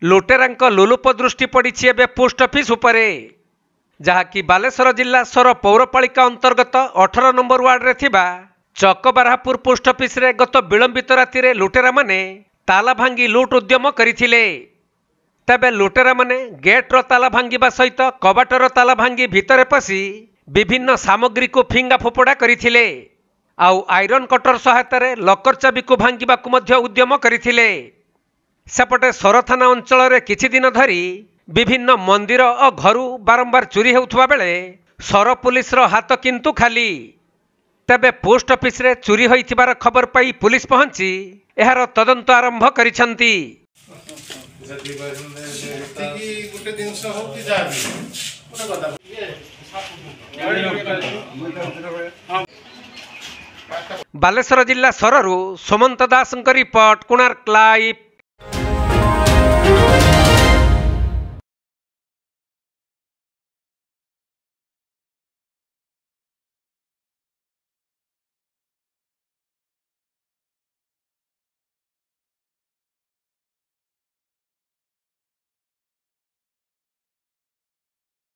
लुटेरांक लोलुप दृष्टि पड़ी एवं पोस्ट ऑफिस उपरे जहाँकि बालेश्वर जिला सर पौरपालिका अंतर्गत 18 नंबर वार्ड रे थिबा चकबारहापुर पोस्ट ऑफिस रे गत विलंबित राति रे लुटेरा माने ताला भांगी लुट उद्यम करथिले। तबे लुटेरा माने गेट रो ताला भांगिबा सहित कबाटर ताला भांगी भितरे पसी विभिन्न सामग्री को फिंगा फोपड़ा करथिले। आउ आयरन कटर सहायता रे लकर चाबी को भांगिबा को मध्य उद्यम करथिले। सेपटे सर थाना अंचल रे किछि दिन धरी विभिन्न मंदिर और घरू बारंबार चोरी होउथबा बेले सर पुलिस रो हाथ किंतु खाली। तबे पोस्ट ऑफिस रे चोरी होइथिबार खबर पाई पुलिस पहुंची एहार तदंत आरंभ करिसंती। बालेश्वर जिला सररू सुमंत दास रिपोर्ट कोणार्क लाइव।